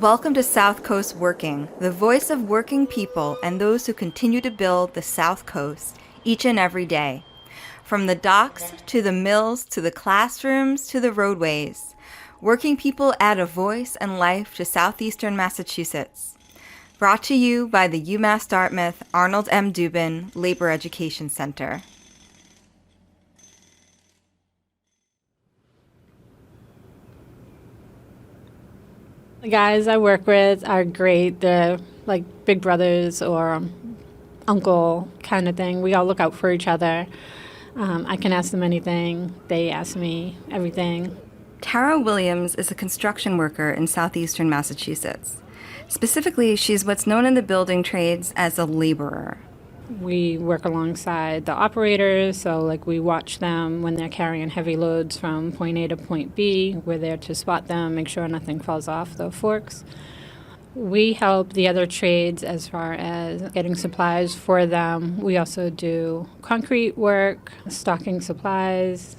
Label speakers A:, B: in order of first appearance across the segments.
A: Welcome to South Coast Working, the voice of working people and those who continue to build the South Coast each and every day. From the docks to the mills to the classrooms to the roadways, working people add a voice and life to southeastern Massachusetts. Brought to you by the UMass Dartmouth Arnold M. Dubin Labor Education Center.
B: The guys I work with are great. They're like big brothers or uncle kind of thing. We all look out for each other. I can ask them anything. They ask me everything.
A: Tara Williams is a construction worker in southeastern Massachusetts. Specifically, she's what's known in the building trades as a laborer.
B: We work alongside the operators, so like we watch them when they're carrying heavy loads from point A to point B. We're there to spot them, make sure nothing falls off the forks. We help the other trades as far as getting supplies for them. We also do concrete work, stocking supplies,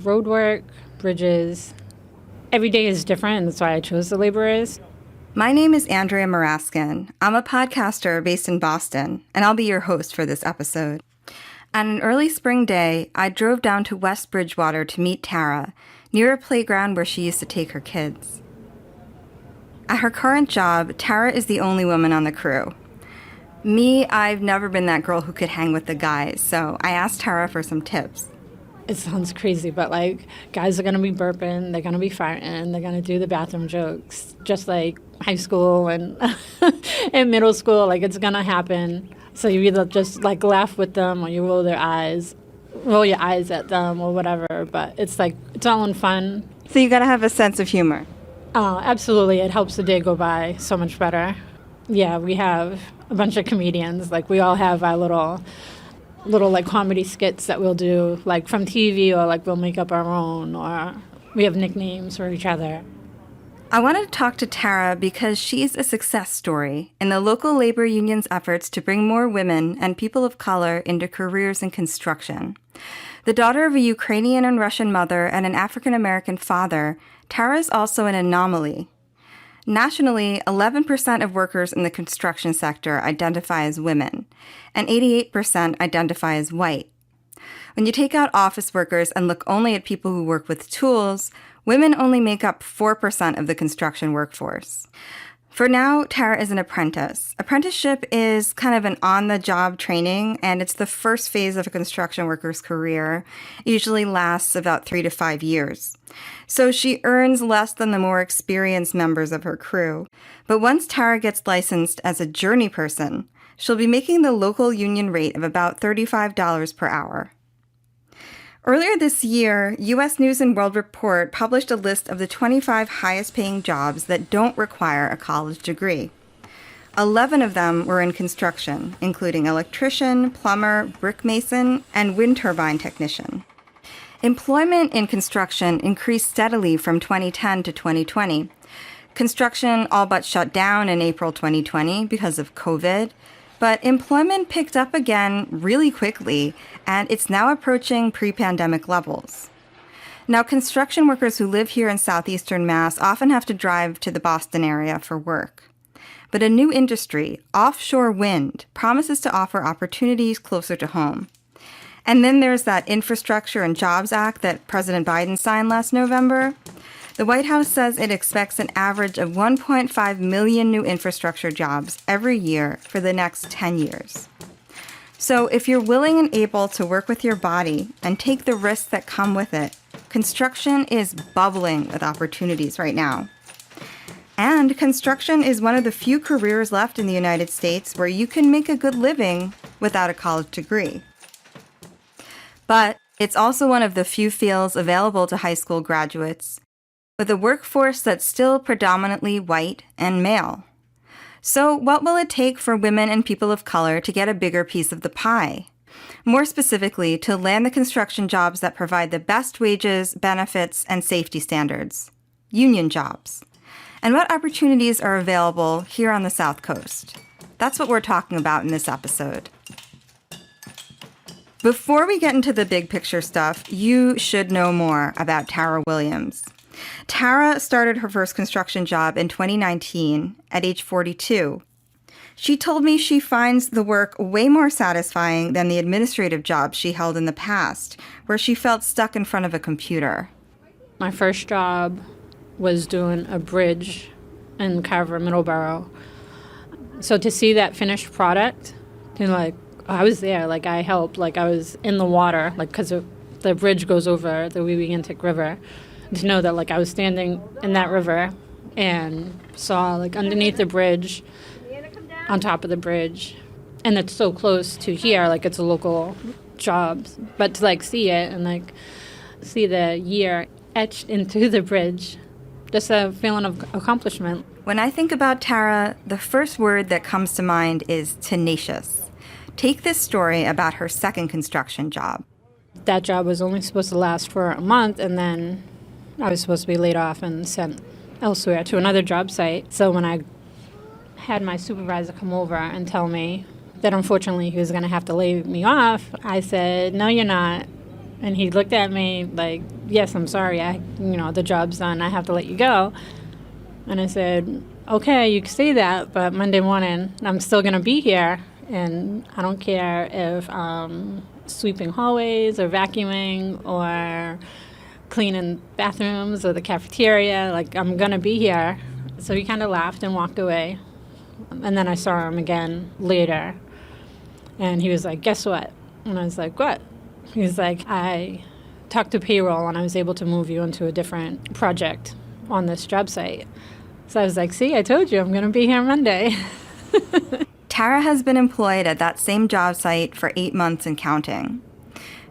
B: road work, bridges. Every day is different, and that's why I chose the laborers.
A: My name is Andrea Maraskin. I'm a podcaster based in Boston, and I'll be your host for this episode. On an early spring day, I drove down to West Bridgewater to meet Tara, near a playground where she used to take her kids. At her current job, Tara is the only woman on the crew. Me, I've never been that girl who could hang with the guys, so I asked Tara for some tips.
B: It sounds crazy, but like guys are going to be burping, they're going to be farting, they're going to do the bathroom jokes, just like high school and and middle school, like it's going to happen. So you either just like laugh with them or you roll your eyes at them or whatever, but it's like, it's all in fun.
A: So you got to have a sense of humor.
B: Oh, absolutely. It helps the day go by so much better. Yeah, we have a bunch of comedians. Like we all have our little like comedy skits that we'll do like from TV, or like we'll make up our own, or we have nicknames for each other.
A: I wanted to talk to Tara because she's a success story in the local labor union's efforts to bring more women and people of color into careers in construction. The daughter of a Ukrainian and Russian mother and an African-American father, Tara is also an anomaly. Nationally, 11% of workers in the construction sector identify as women, and 88% identify as white. When you take out office workers and look only at people who work with tools, women only make up 4% of the construction workforce. For now, Tara is an apprentice. Apprenticeship is kind of an on-the-job training, and it's the first phase of a construction worker's career. It usually lasts about 3 to 5 years. So she earns less than the more experienced members of her crew. But once Tara gets licensed as a journey person, she'll be making the local union rate of about $35 per hour. Earlier this year, U.S. News & World Report published a list of the 25 highest-paying jobs that don't require a college degree. 11 of them were in construction, including electrician, plumber, brick mason, and wind turbine technician. Employment in construction increased steadily from 2010 to 2020. Construction all but shut down in April 2020 because of COVID, but employment picked up again really quickly, and it's now approaching pre-pandemic levels. Now, construction workers who live here in southeastern Mass often have to drive to the Boston area for work. But a new industry, offshore wind, promises to offer opportunities closer to home. And then there's that Infrastructure and Jobs Act that President Biden signed last November. The White House says it expects an average of 1.5 million new infrastructure jobs every year for the next 10 years. So if you're willing and able to work with your body and take the risks that come with it, construction is bubbling with opportunities right now. And construction is one of the few careers left in the United States where you can make a good living without a college degree. But it's also one of the few fields available to high school graduates, with a workforce that's still predominantly white and male. So what will it take for women and people of color to get a bigger piece of the pie? More specifically, to land the construction jobs that provide the best wages, benefits, and safety standards. Union jobs. And what opportunities are available here on the South Coast? That's what we're talking about in this episode. Before we get into the big picture stuff, you should know more about Tara Williams. Tara started her first construction job in 2019 at age 42. She told me she finds the work way more satisfying than the administrative jobs she held in the past, where she felt stuck in front of a computer.
B: My first job was doing a bridge in Carver, Middleborough. So to see that finished product, I was there, I helped, I was in the water, because the bridge goes over the Weewegantic River. To know that, I was standing in that river and saw, underneath the bridge, on top of the bridge, and it's so close to here, it's a local job, but to, see it and, see the year etched into the bridge, just a feeling of accomplishment.
A: When I think about Tara, the first word that comes to mind is tenacious. Take this story about her second construction job.
B: That job was only supposed to last for a month, and then I was supposed to be laid off and sent elsewhere to another job site. So when I had my supervisor come over and tell me that unfortunately he was going to have to lay me off, I said, "No, you're not." And he looked at me like, "Yes, I'm sorry. The job's done. I have to let you go." And I said, "Okay, you can say that, but Monday morning I'm still going to be here, and I don't care if sweeping hallways or vacuuming or cleaning bathrooms or the cafeteria. I'm going to be here." So he kind of laughed and walked away. And then I saw him again later. And he was like, "Guess what?" And I was like, "What?" He was like, "I talked to payroll and I was able to move you into a different project on this job site." So I was like, "See, I told you I'm going to be here Monday."
A: Tara has been employed at that same job site for 8 months and counting.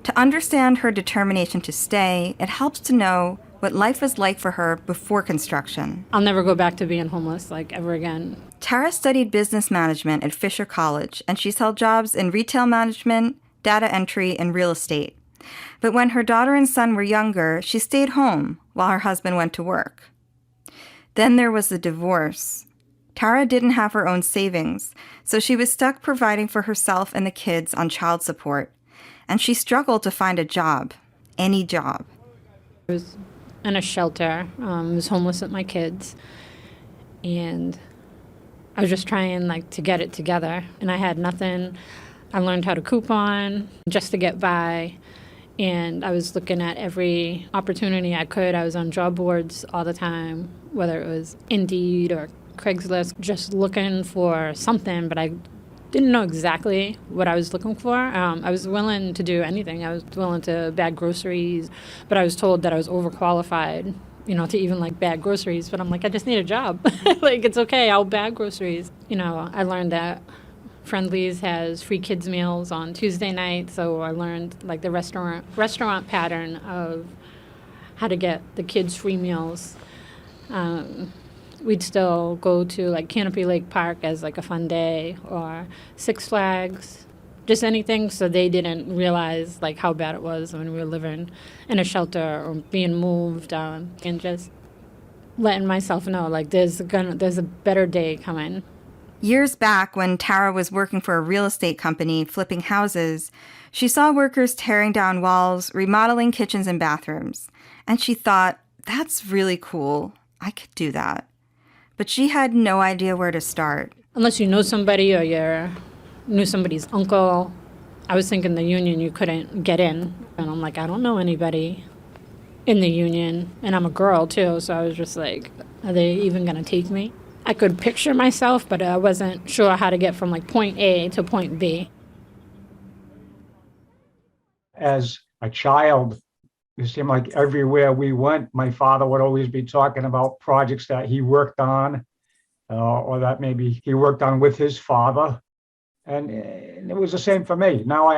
A: To understand her determination to stay, it helps to know what life was like for her before construction.
B: I'll never go back to being homeless, ever again.
A: Tara studied business management at Fisher College, and she's held jobs in retail management, data entry, and real estate. But when her daughter and son were younger, she stayed home while her husband went to work. Then there was the divorce. Tara didn't have her own savings, so she was stuck providing for herself and the kids on child support. And she struggled to find a job, any job.
B: I was in a shelter. I was homeless with my kids. And I was just trying, to get it together. And I had nothing. I learned how to coupon just to get by. And I was looking at every opportunity I could. I was on job boards all the time, whether it was Indeed or Craigslist, just looking for something, but I didn't know exactly what I was looking for. I was willing to do anything. I was willing to bag groceries, but I was told that I was overqualified, to even bag groceries. But I'm like, I just need a job. It's okay, I'll bag groceries. I learned that Friendly's has free kids meals on Tuesday night, so I learned the restaurant pattern of how to get the kids free meals. We'd still go to Canopy Lake Park as a fun day, or Six Flags, just anything, so they didn't realize how bad it was when we were living in a shelter or being moved, and just letting myself know there's a better day coming.
A: Years back, when Tara was working for a real estate company flipping houses, she saw workers tearing down walls, remodeling kitchens and bathrooms, and she thought, "That's really cool. I could do that." But she had no idea where to start.
B: Unless you know somebody or you knew somebody's uncle. I was thinking the union, you couldn't get in. And I'm like, I don't know anybody in the union. And I'm a girl, too, so I was just like, are they even going to take me? I could picture myself, but I wasn't sure how to get from point A to point B.
C: As a child, it seemed like everywhere we went, my father would always be talking about projects that he worked on, or that maybe he worked on with his father. And it was the same for me. Now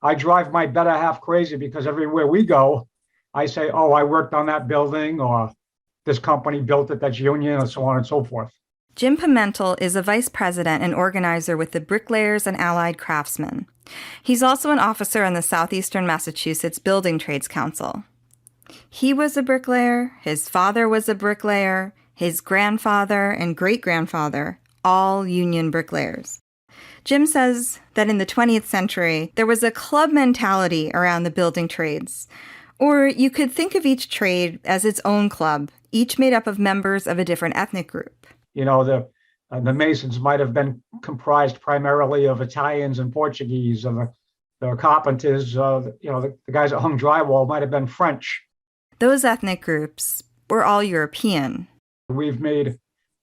C: I drive my better half crazy because everywhere we go, I say, "Oh, I worked on that building," or "This company built it, that's union," and so on and so forth.
A: Jim Pimentel is a vice president and organizer with the Bricklayers and Allied Craftsmen. He's also an officer on the Southeastern Massachusetts Building Trades Council. He was a bricklayer, his father was a bricklayer, his grandfather and great-grandfather, all union bricklayers. Jim says that in the 20th century, there was a club mentality around the building trades. Or you could think of each trade as its own club, each made up of members of a different ethnic group.
C: The masons might have been comprised primarily of Italians and Portuguese, and the carpenters, the guys that hung drywall might have been French.
A: Those ethnic groups were all European.
C: We've made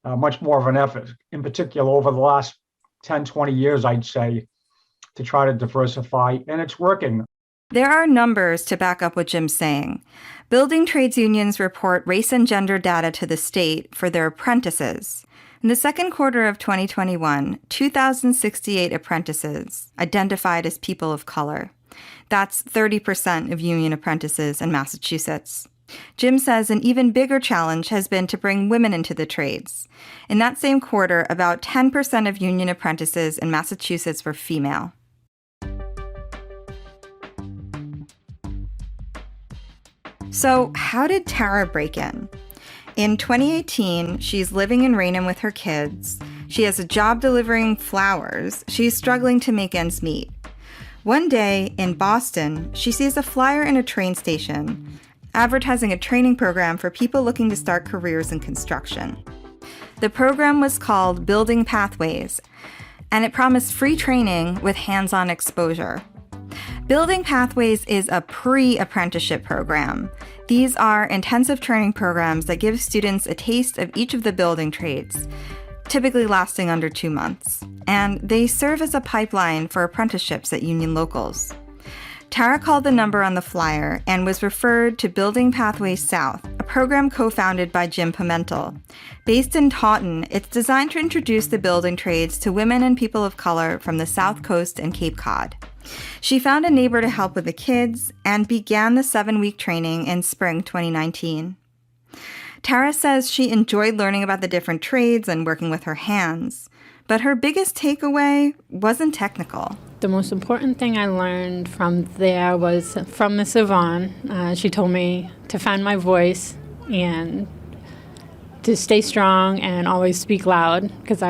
C: much more of an effort, in particular over the last 10, 20 years, I'd say, to try to diversify, and it's working.
A: There are numbers to back up what Jim's saying. Building trades unions report race and gender data to the state for their apprentices. In the second quarter of 2021, 2,068 apprentices identified as people of color. That's 30% of union apprentices in Massachusetts. Jim says an even bigger challenge has been to bring women into the trades. In that same quarter, about 10% of union apprentices in Massachusetts were female. So, how did Tara break in? In 2018, she's living in Raynham with her kids. She has a job delivering flowers. She's struggling to make ends meet. One day, in Boston, she sees a flyer in a train station advertising a training program for people looking to start careers in construction. The program was called Building Pathways, and it promised free training with hands-on exposure. Building Pathways is a pre-apprenticeship program. These are intensive training programs that give students a taste of each of the building trades, typically lasting under 2 months, and they serve as a pipeline for apprenticeships at union locals. Tara called the number on the flyer and was referred to Building Pathways South, a program co-founded by Jim Pimentel. Based in Taunton, it's designed to introduce the building trades to women and people of color from the South Coast and Cape Cod. She found a neighbor to help with the kids and began the 7-week training in spring 2019. Tara says she enjoyed learning about the different trades and working with her hands, but her biggest takeaway wasn't technical.
B: The most important thing I learned from there was from Miss Yvonne. She told me to find my voice and to stay strong and always speak loud, because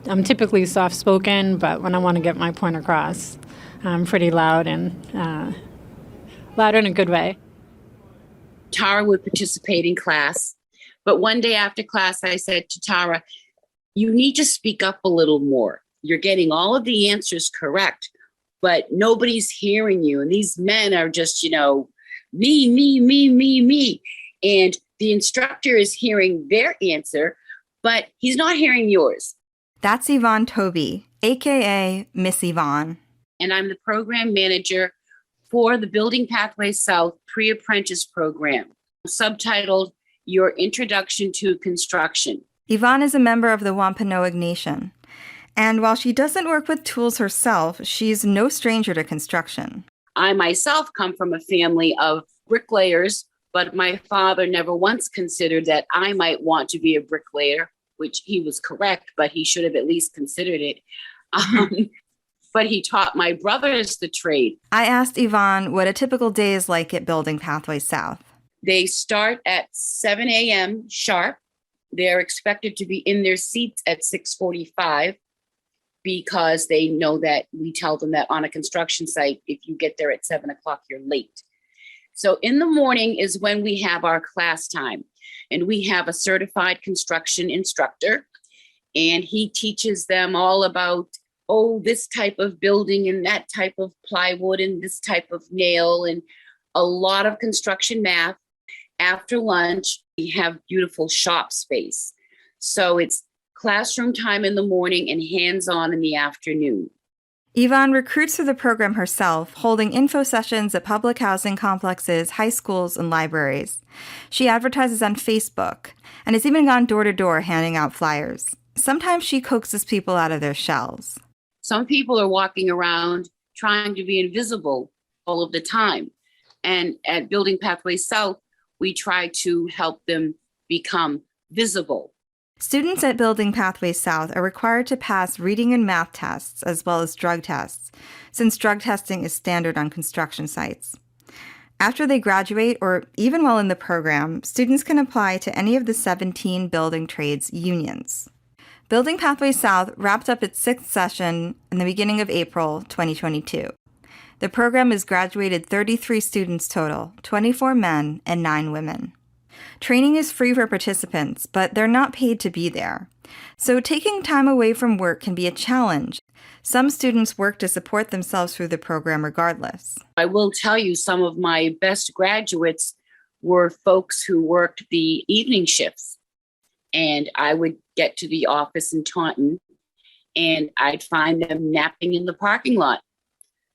B: I'm typically soft-spoken, but when I want to get my point across, I'm pretty loud and loud in a good way.
D: Tara would participate in class, but one day after class, I said to Tara, you need to speak up a little more. You're getting all of the answers correct, but nobody's hearing you. And these men are just, me. And the instructor is hearing their answer, but he's not hearing yours.
A: That's Yvonne Toby, aka Miss Yvonne.
D: And I'm the program manager for the Building Pathways South Pre-Apprentice Program, subtitled Your Introduction to Construction.
A: Yvonne is a member of the Wampanoag Nation. And while she doesn't work with tools herself, she's no stranger to construction.
D: I myself come from a family of bricklayers, but my father never once considered that I might want to be a bricklayer, which he was correct, but he should have at least considered it. But he taught my brothers the trade.
A: I asked Yvonne what a typical day is like at Building Pathways South.
D: They start at 7 a.m. sharp. They're expected to be in their seats at 6:45 because they know that we tell them that on a construction site, if you get there at 7 o'clock, you're late. So in the morning is when we have our class time, and we have a certified construction instructor, and he teaches them all about, this type of building and that type of plywood and this type of nail and a lot of construction math. After lunch, we have beautiful shop space. So it's classroom time in the morning and hands-on in the afternoon.
A: Yvonne recruits for the program herself, holding info sessions at public housing complexes, high schools, and libraries. She advertises on Facebook and has even gone door to door handing out flyers. Sometimes she coaxes people out of their shells.
D: Some people are walking around trying to be invisible all of the time. And at Building Pathways South, we try to help them become visible.
A: Students at Building Pathways South are required to pass reading and math tests as well as drug tests, since drug testing is standard on construction sites. After they graduate, or even while in the program, students can apply to any of the 17 building trades unions. Building Pathways South wrapped up its 6th session in the beginning of April 2022. The program has graduated 33 students total, 24 men and 9 women. Training is free for participants, but they're not paid to be there. So taking time away from work can be a challenge. Some students work to support themselves through the program regardless.
D: I will tell you, some of my best graduates were folks who worked the evening shifts. And I would get to the office in Taunton and I'd find them napping in the parking lot.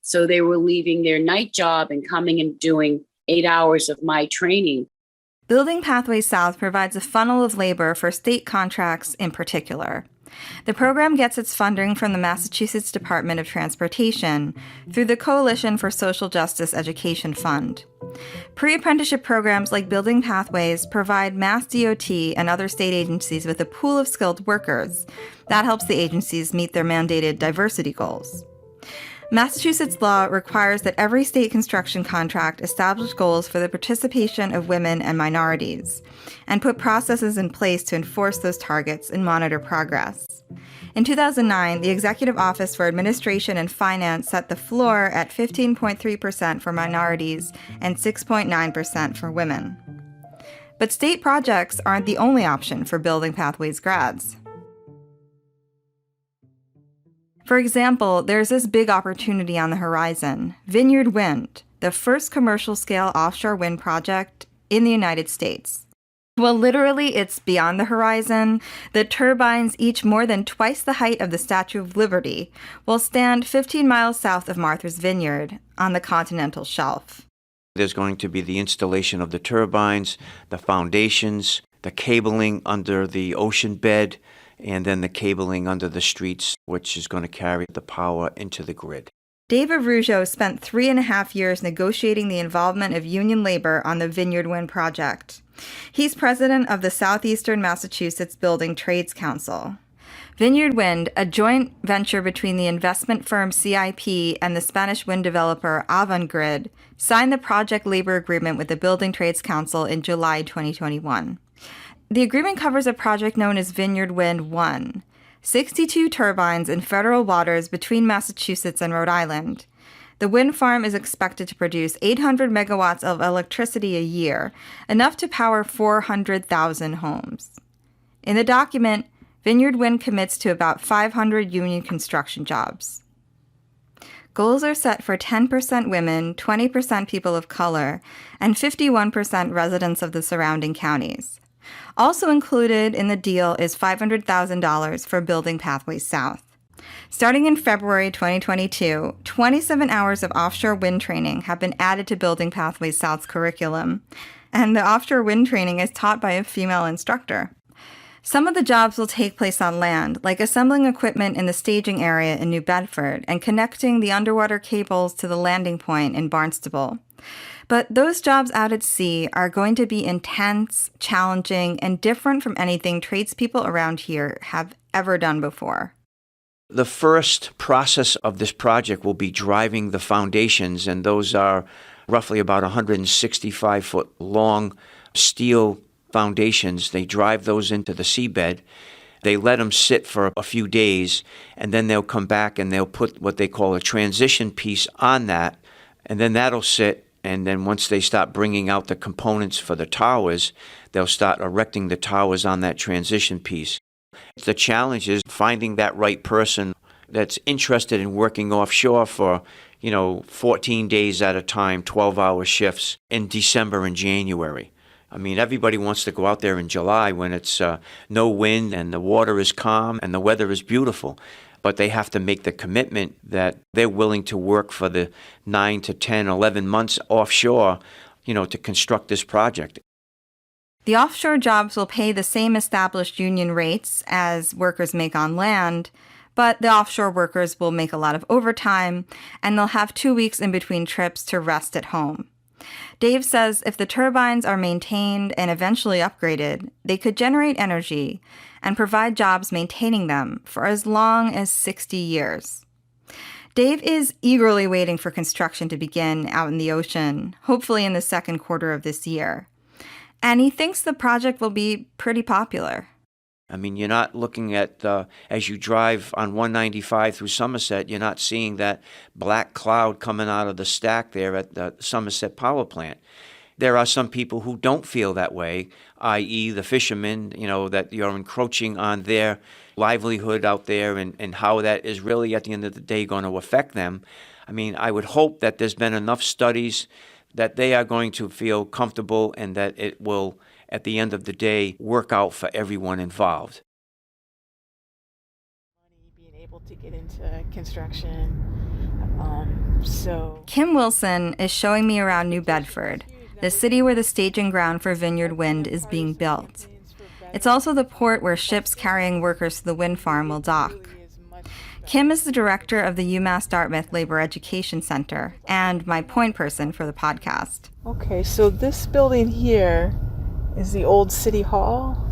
D: So they were leaving their night job and coming and doing 8 hours of my training.
A: Building Pathways South provides a funnel of labor for state contracts in particular. The program gets its funding from the Massachusetts Department of Transportation through the Coalition for Social Justice Education Fund. Pre-apprenticeship programs like Building Pathways provide Mass DOT and other state agencies with a pool of skilled workers. That helps the agencies meet their mandated diversity goals. Massachusetts law requires that every state construction contract establish goals for the participation of women and minorities, and put processes in place to enforce those targets and monitor progress. In 2009, the Executive Office for Administration and Finance set the floor at 15.3% for minorities and 6.9% for women. But state projects aren't the only option for Building Pathways grads. For example, there's this big opportunity on the horizon, Vineyard Wind, the first commercial-scale offshore wind project in the United States. Well, literally, it's beyond the horizon. The turbines, each more than twice the height of the Statue of Liberty, will stand 15 miles south of Martha's Vineyard on the continental shelf.
E: There's going to be the installation of the turbines, the foundations, the cabling under the ocean bed, and then the cabling under the streets, which is going to carry the power into the grid.
A: Dave Arujo spent 3.5 years negotiating the involvement of union labor on the Vineyard Wind project. He's president of the Southeastern Massachusetts Building Trades Council. Vineyard Wind, a joint venture between the investment firm CIP and the Spanish wind developer Avangrid, signed the project labor agreement with the Building Trades Council in July 2021. The agreement covers a project known as Vineyard Wind 1, 62 turbines in federal waters between Massachusetts and Rhode Island. The wind farm is expected to produce 800 megawatts of electricity a year, enough to power 400,000 homes. In the document, Vineyard Wind commits to about 500 union construction jobs. Goals are set for 10% women, 20% people of color, and 51% residents of the surrounding counties. Also included in the deal is $500,000 for Building Pathways South. Starting in February 2022, 27 hours of offshore wind training have been added to Building Pathways South's curriculum, and the offshore wind training is taught by a female instructor. Some of the jobs will take place on land, like assembling equipment in the staging area in New Bedford and connecting the underwater cables to the landing point in Barnstable. But those jobs out at sea are going to be intense, challenging, and different from anything tradespeople around here have ever done before.
E: The first process of this project will be driving the foundations, and those are roughly about 165-foot long steel foundations. They drive those into the seabed. They let them sit for a few days, and then they'll come back and they'll put what they call a transition piece on that, and then that'll sit. And then once they start bringing out the components for the towers, they'll start erecting the towers on that transition piece. The challenge is finding that right person that's interested in working offshore for, 14 days at a time, 12-hour shifts in December and January. I mean, everybody wants to go out there in July when it's no wind and the water is calm and the weather is beautiful. But they have to make the commitment that they're willing to work for the 9 to 10, 11 months offshore, to construct this project.
A: The offshore jobs will pay the same established union rates as workers make on land, but the offshore workers will make a lot of overtime, and they'll have 2 weeks in between trips to rest at home. Dave says if the turbines are maintained and eventually upgraded, they could generate energy and provide jobs maintaining them for as long as 60 years. Dave is eagerly waiting for construction to begin out in the ocean, hopefully in the second quarter of this year. And he thinks the project will be pretty popular.
E: I mean, you're not looking at, as you drive on 195 through Somerset, you're not seeing that black cloud coming out of the stack there at the Somerset power plant. There are some people who don't feel that way, i.e. the fishermen, that you're encroaching on their livelihood out there and how that is really at the end of the day going to affect them. I mean, I would hope that there's been enough studies that they are going to feel comfortable and that it will, at the end of the day, work out for everyone involved.
F: Being able to get into construction.
A: Kim Wilson is showing me around New Bedford, the city where the staging ground for Vineyard Wind is being built. It's also the port where ships carrying workers to the wind farm will dock. Kim is the director of the UMass Dartmouth Labor Education Center and my point person for the podcast.
F: Okay, so this building here is the old City Hall.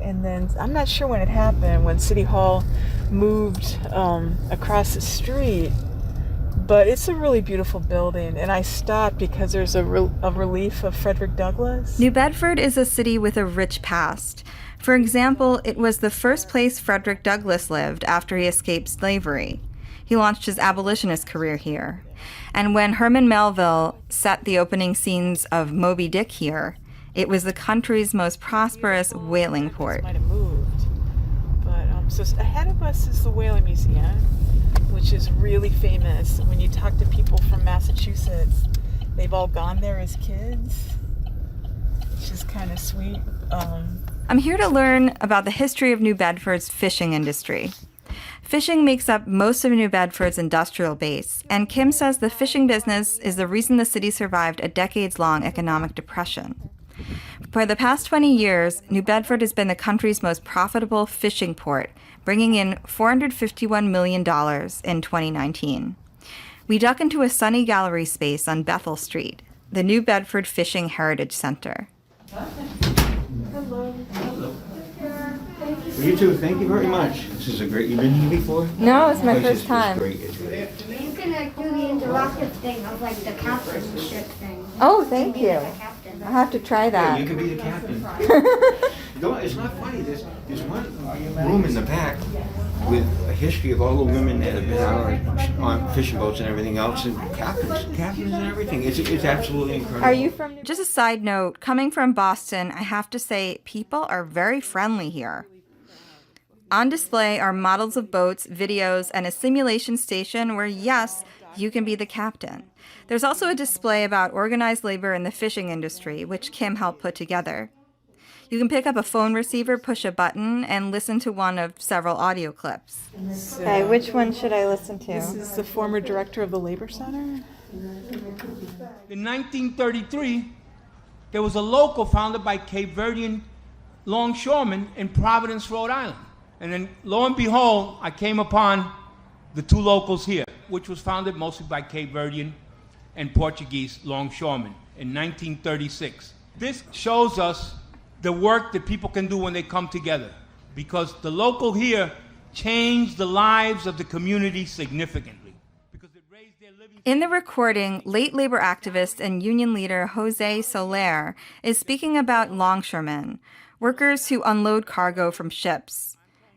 F: And then I'm not sure when it happened, when City Hall moved across the street. But it's a really beautiful building, and I stopped because there's a relief of Frederick Douglass.
A: New Bedford is a city with a rich past. For example, it was the first place Frederick Douglass lived after he escaped slavery. He launched his abolitionist career here. And when Herman Melville set the opening scenes of Moby Dick here, it was the country's most prosperous whaling port.
F: Might have moved. But so ahead of us is the Whaling Museum, which is really famous. When you talk to people from Massachusetts, they've all gone there as kids, which is kind of sweet.
A: I'm here to learn about the history of New Bedford's fishing industry. Fishing makes up most of New Bedford's industrial base, and Kim says the fishing business is the reason the city survived a decades-long economic depression. For the past 20 years, New Bedford has been the country's most profitable fishing port, bringing in $451 million in 2019. We duck into a sunny gallery space on Bethel Street, the New Bedford Fishing Heritage Center.
F: Hello.
G: You too. Thank you very much. This is a great. You've been here before?
A: No, it's my
G: This
A: first
G: is
A: time.
G: great. It's great.
H: You can do the interactive thing of like the captain ship thing.
A: Oh, thank
H: Be
A: you.
H: like a captain.
A: I'll have to try
G: Yeah,
A: that.
G: you can be the captain. No, it's not funny. There's one room in the back with a history of all the women that have been out on fishing boats and everything else, and captains and everything. It's absolutely incredible.
A: Are you from? Just a side note, coming from Boston, I have to say people are very friendly here. On display are models of boats, videos, and a simulation station where, yes, you can be the captain. There's also a display about organized labor in the fishing industry, which Kim helped put together. You can pick up a phone receiver, push a button, and listen to one of several audio clips. Okay, which one should I listen to?
F: This is the former director of the Labor Center.
I: In 1933, there was a local founded by Cape Verdean longshoremen in Providence, Rhode Island. And then, lo and behold, I came upon the two locals here, which was founded mostly by Cape Verdean and Portuguese longshoremen in 1936. This shows us the work that people can do when they come together, because the local here changed the lives of the community significantly. Because it raised their living.
A: In the recording, late labor activist and union leader Jose Soler is speaking about longshoremen, workers who unload cargo from ships.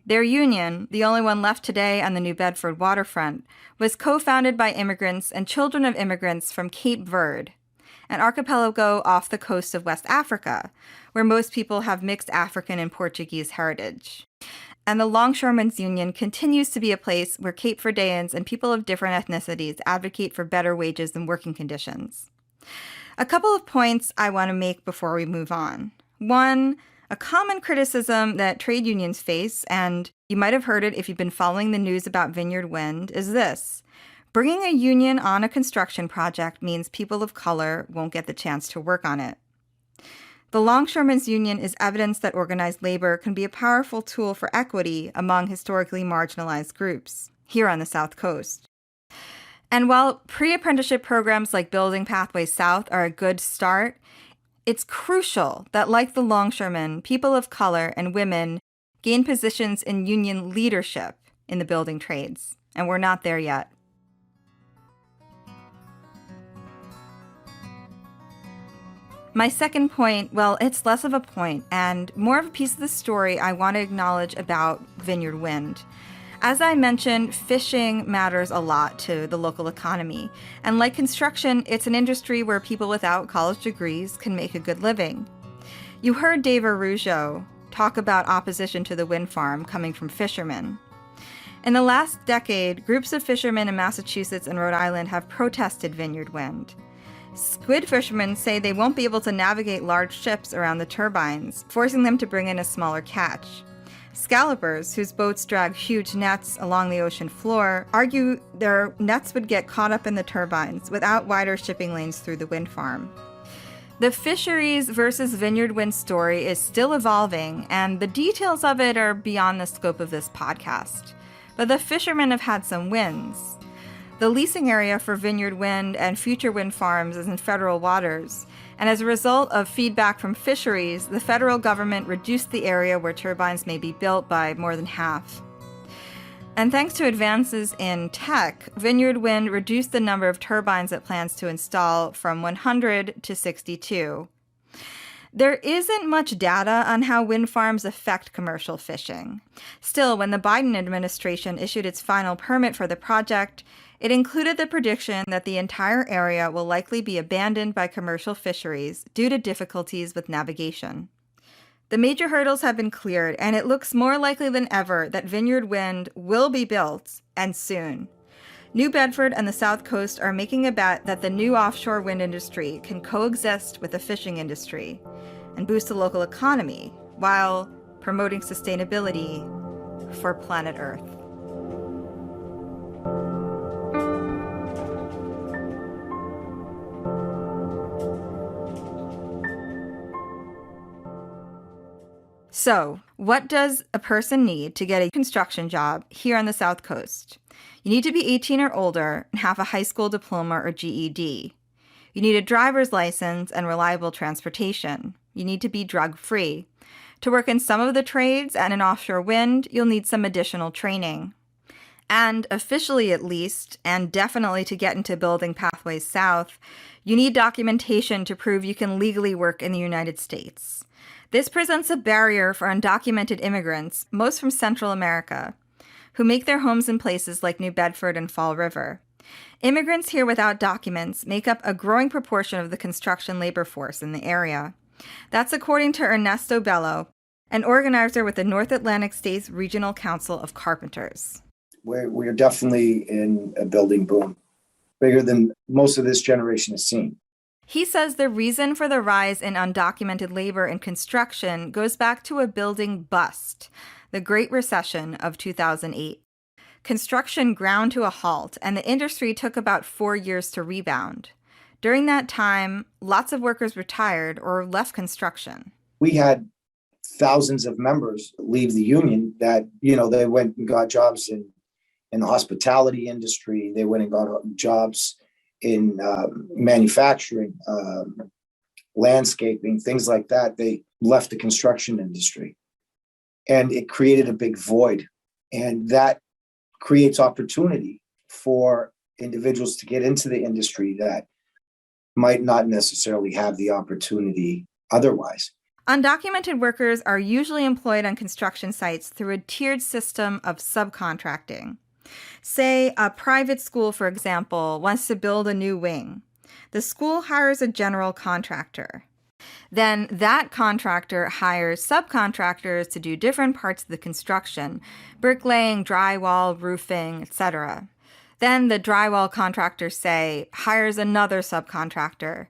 A: Their union, the only one left today on the New Bedford waterfront, was co-founded by immigrants and children of immigrants from Cape Verde, an archipelago off the coast of West Africa, where most people have mixed African and Portuguese heritage. And the Longshoremen's Union continues to be a place where Cape Verdeans and people of different ethnicities advocate for better wages and working conditions. A couple of points I want to make before we move on. One, a common criticism that trade unions face, and you might have heard it if you've been following the news about Vineyard Wind, is this. Bringing a union on a construction project means people of color won't get the chance to work on it. The Longshoremen's Union is evidence that organized labor can be a powerful tool for equity among historically marginalized groups here on the South Coast. And while pre-apprenticeship programs like Building Pathways South are a good start, it's crucial that, like the longshoremen, people of color and women gain positions in union leadership in the building trades, and we're not there yet. My second point, well, it's less of a point and more of a piece of the story I want to acknowledge about Vineyard Wind. As I mentioned, fishing matters a lot to the local economy. And like construction, it's an industry where people without college degrees can make a good living. You heard Dave Araujo talk about opposition to the wind farm coming from fishermen. In the last decade, groups of fishermen in Massachusetts and Rhode Island have protested Vineyard Wind. Squid fishermen say they won't be able to navigate large ships around the turbines, forcing them to bring in a smaller catch. Scallopers, whose boats drag huge nets along the ocean floor, argue their nets would get caught up in the turbines without wider shipping lanes through the wind farm. The fisheries versus Vineyard Wind story is still evolving, and the details of it are beyond the scope of this podcast. But the fishermen have had some wins. The leasing area for Vineyard Wind and future wind farms is in federal waters, and as a result of feedback from fisheries, the federal government reduced the area where turbines may be built by more than half. And thanks to advances in tech, Vineyard Wind reduced the number of turbines it plans to install from 100 to 62. There isn't much data on how wind farms affect commercial fishing. Still, when the Biden administration issued its final permit for the project, it included the prediction that the entire area will likely be abandoned by commercial fisheries due to difficulties with navigation. The major hurdles have been cleared, and it looks more likely than ever that Vineyard Wind will be built, and soon. New Bedford and the South Coast are making a bet that the new offshore wind industry can coexist with the fishing industry and boost the local economy while promoting sustainability for planet Earth. So, what does a person need to get a construction job here on the South Coast? You need to be 18 or older and have a high school diploma or GED. You need a driver's license and reliable transportation. You need to be drug-free. To work in some of the trades and in offshore wind, you'll need some additional training. And officially at least, and definitely to get into Building Pathways South, you need documentation to prove you can legally work in the United States. This presents a barrier for undocumented immigrants, most from Central America, who make their homes in places like New Bedford and Fall River. Immigrants here without documents make up a growing proportion of the construction labor force in the area. That's according to Ernesto Bello, an organizer with the North Atlantic States Regional Council of Carpenters.
J: We're definitely in a building boom, bigger than most of this generation has seen.
A: He says the reason for the rise in undocumented labor in construction goes back to a building bust, the Great Recession of 2008. Construction ground to a halt, and the industry took about 4 years to rebound. During that time, lots of workers retired or left construction.
J: We had thousands of members leave the union that, they went and got jobs in the hospitality industry. They went and got jobs in manufacturing, landscaping, things like that. They left the construction industry, and it created a big void. And that creates opportunity for individuals to get into the industry that might not necessarily have the opportunity otherwise.
A: Undocumented workers are usually employed on construction sites through a tiered system of subcontracting. Say a private school, for example, wants to build a new wing. The school hires a general contractor. Then that contractor hires subcontractors to do different parts of the construction, bricklaying, drywall, roofing, etc. Then the drywall contractor, say, hires another subcontractor.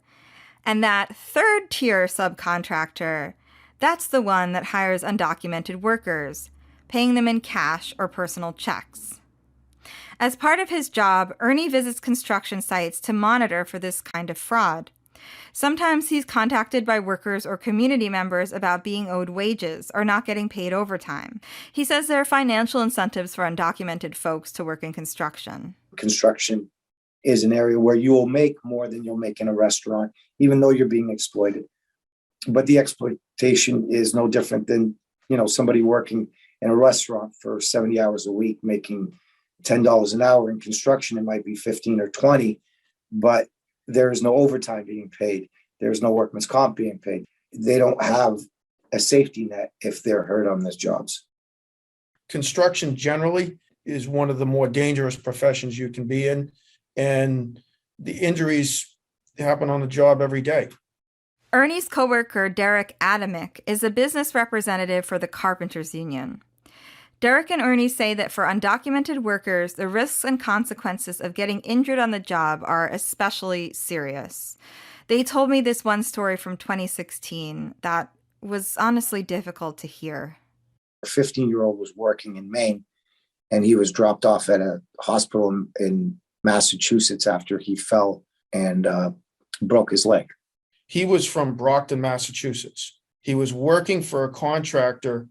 A: And that third tier subcontractor, that's the one that hires undocumented workers, paying them in cash or personal checks. As part of his job, Ernie visits construction sites to monitor for this kind of fraud. Sometimes he's contacted by workers or community members about being owed wages or not getting paid overtime. He says there are financial incentives for undocumented folks to work in construction.
J: Construction is an area where you will make more than you'll make in a restaurant, even though you're being exploited. But the exploitation is no different than, somebody working in a restaurant for 70 hours a week, making $10 an hour. In construction, it might be 15 or 20, but there is no overtime being paid. There's no workman's comp being paid. They don't have a safety net if they're hurt on these jobs.
K: Construction generally is one of the more dangerous professions you can be in, and the injuries happen on the job every day.
A: Ernie's coworker, Derek Adamick, is a business representative for the Carpenters Union. Derek and Ernie say that for undocumented workers, the risks and consequences of getting injured on the job are especially serious. They told me this one story from 2016 that was honestly difficult to hear.
J: A 15-year-old was working in Maine, and he was dropped off at a hospital in Massachusetts after he fell and broke his leg.
K: He was from Brockton, Massachusetts. He was working for a contractor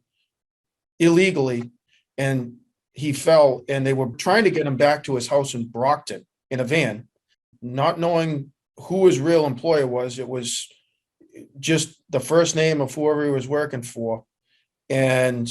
K: illegally, and he fell, and they were trying to get him back to his house in Brockton in a van, not knowing who his real employer was. It was just the first name of whoever he was working for. And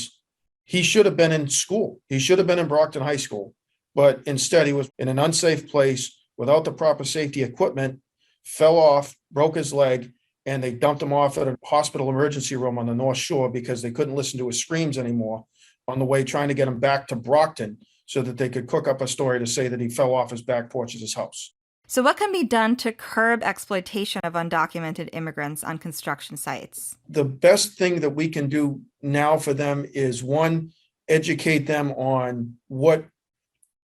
K: he should have been in school. He should have been in Brockton High School, but instead he was in an unsafe place without the proper safety equipment, fell off, broke his leg, and they dumped him off at a hospital emergency room on the North Shore because they couldn't listen to his screams anymore on the way trying to get him back to Brockton so that they could cook up a story to say that he fell off his back porch of his house.
A: So what can be done to curb exploitation of undocumented immigrants on construction sites?
K: The best thing that we can do now for them is, one, educate them on what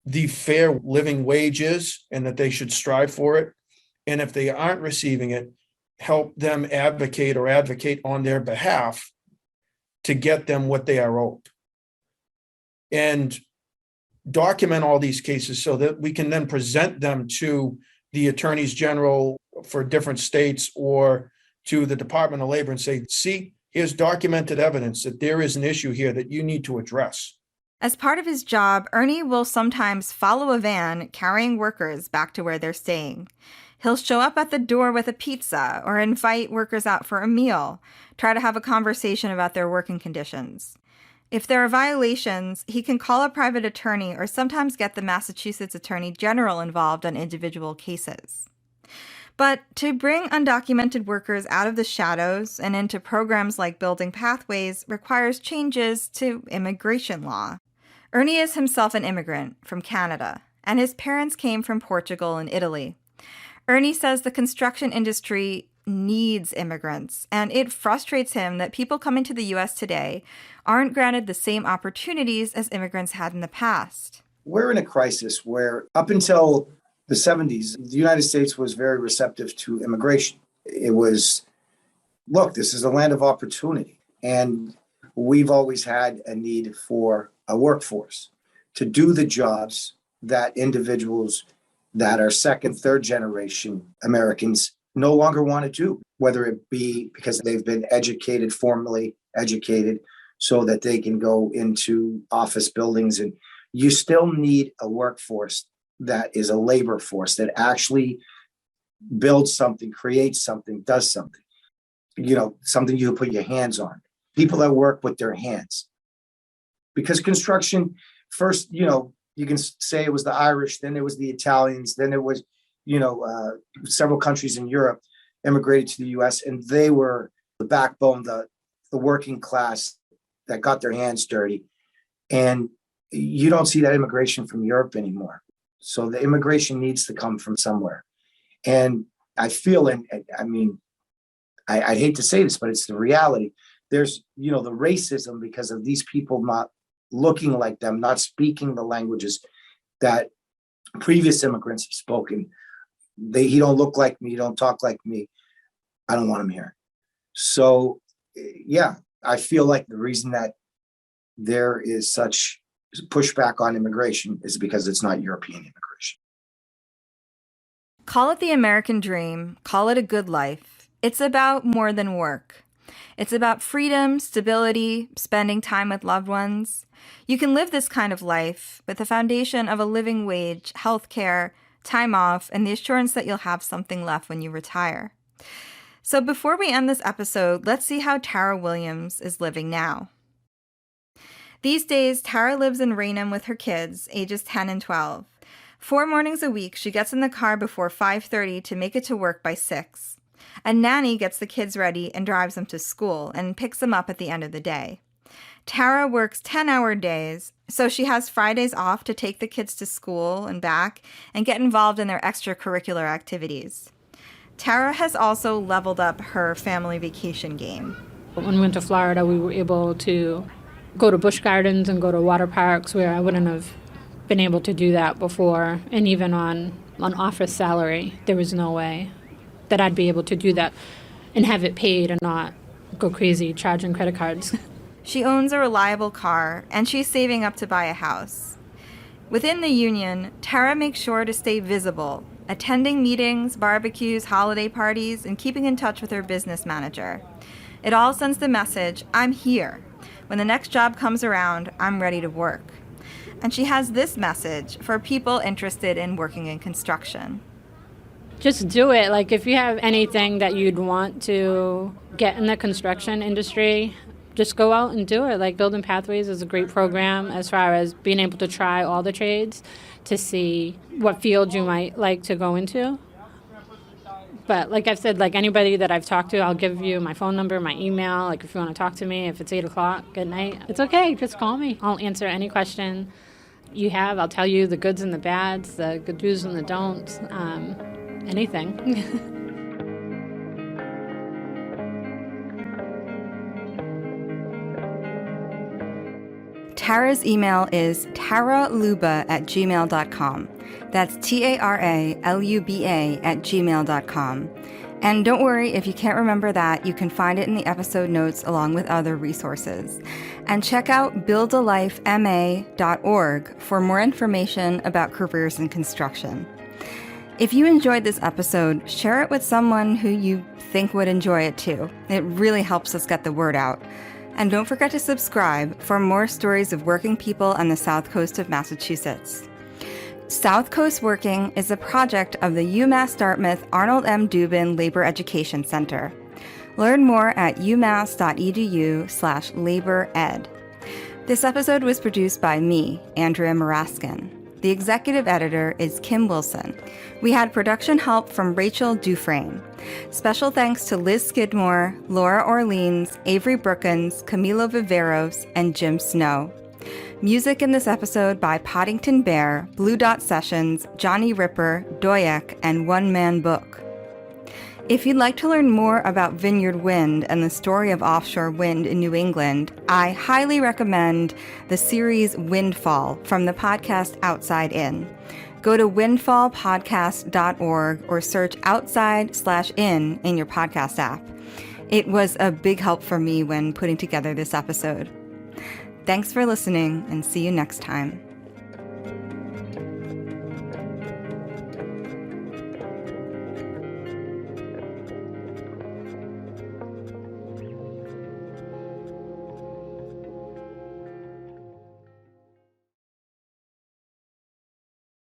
K: the fair living wage is and that they should strive for it. And if they aren't receiving it, help them advocate on their behalf to get them what they are owed. And document all these cases so that we can then present them to the attorneys general for different states or to the Department of Labor and say, see, here's documented evidence that there is an issue here that you need to address.
A: As part of his job, Ernie will sometimes follow a van carrying workers back to where they're staying. He'll show up at the door with a pizza or invite workers out for a meal, try to have a conversation about their working conditions. If there are violations, he can call a private attorney or sometimes get the Massachusetts Attorney General involved on individual cases. But to bring undocumented workers out of the shadows and into programs like Building Pathways requires changes to immigration law. Ernie is himself an immigrant from Canada, and his parents came from Portugal and Italy. Ernie says the construction industry needs immigrants, and it frustrates him that people coming to the U.S. today aren't granted the same opportunities as immigrants had in the past.
J: We're in a crisis where up until the 70s, the United States was very receptive to immigration. It was, look, this is a land of opportunity. And we've always had a need for a workforce to do the jobs that individuals that are second, third generation Americans no longer want to do, whether it be because they've been educated, formally educated, so that they can go into office buildings. And you still need a workforce that is a labor force that actually builds something, creates something, does something, something you put your hands on. People that work with their hands. Because construction, first, you can say it was the Irish, then it was the Italians, then it was, several countries in Europe immigrated to the US, and they were the backbone, the working class that got their hands dirty. And you don't see that immigration from Europe anymore. So the immigration needs to come from somewhere. And I feel, I hate to say this, but it's the reality. There's, the racism because of these people not looking like them, not speaking the languages that previous immigrants have spoken. He don't look like me, you don't talk like me. I don't want him here. So, yeah, I feel like the reason that there is such pushback on immigration is because it's not European immigration.
A: Call it the American dream, call it a good life. It's about more than work. It's about freedom, stability, spending time with loved ones. You can live this kind of life with the foundation of a living wage, health care, time off, and the assurance that you'll have something left when you retire. So before we end this episode, let's see how Tara Williams is living now. These days, Tara lives in Raynham with her kids, ages 10 and 12. 4 mornings a week, she gets in the car before 5:30 to make it to work by 6. A nanny gets the kids ready and drives them to school and picks them up at the end of the day. Tara works 10-hour days, so she has Fridays off to take the kids to school and back and get involved in their extracurricular activities. Tara has also leveled up her family vacation game.
B: When we went to Florida, we were able to go to busch gardens and go to water parks where I wouldn't have been able to do that before. And even on an office salary, there was no way that I'd be able to do that and have it paid and not go crazy charging credit cards.
A: She owns a reliable car, and she's saving up to buy a house. Within the union, Tara makes sure to stay visible, attending meetings, barbecues, holiday parties, and keeping in touch with her business manager. It all sends the message, I'm here. When the next job comes around, I'm ready to work. And she has this message for people interested in working in construction.
B: Just do it. Like, if you have anything that you'd want to get in the construction industry, just go out and do it. Like, Building Pathways is a great program as far as being able to try all the trades to see what field you might like to go into. But like I've said, like anybody that I've talked to, I'll give you my phone number, my email. Like, if you want to talk to me, if it's 8 o'clock at night, it's okay. Just call me. I'll answer any question you have. I'll tell you the goods and the bads, the good do's and the don'ts, anything.
A: Tara's email is taraluba@gmail.com. That's TARALUBA@gmail.com. And don't worry if you can't remember that, you can find it in the episode notes along with other resources. And check out buildalifema.org for more information about careers in construction. If you enjoyed this episode, share it with someone who you think would enjoy it too. It really helps us get the word out. And don't forget to subscribe for more stories of working people on the South Coast of Massachusetts. South Coast Working is a project of the UMass Dartmouth Arnold M. Dubin Labor Education Center. Learn more at umass.edu/labored. This episode was produced by me, Andrea Maraskin. The executive editor is Kim Wilson. We had production help from Rachel Dufresne. Special thanks to Liz Skidmore, Laura Orleans, Avery Brookins, Camilo Viveros, and Jim Snow. Music in this episode by Poddington Bear, Blue Dot Sessions, Johnny Ripper, Doyak, and One Man Book. If you'd like to learn more about Vineyard Wind and the story of offshore wind in New England, I highly recommend the series Windfall from the podcast Outside In. Go to windfallpodcast.org or search outside/in your podcast app. It was a big help for me when putting together this episode. Thanks for listening, and see you next time.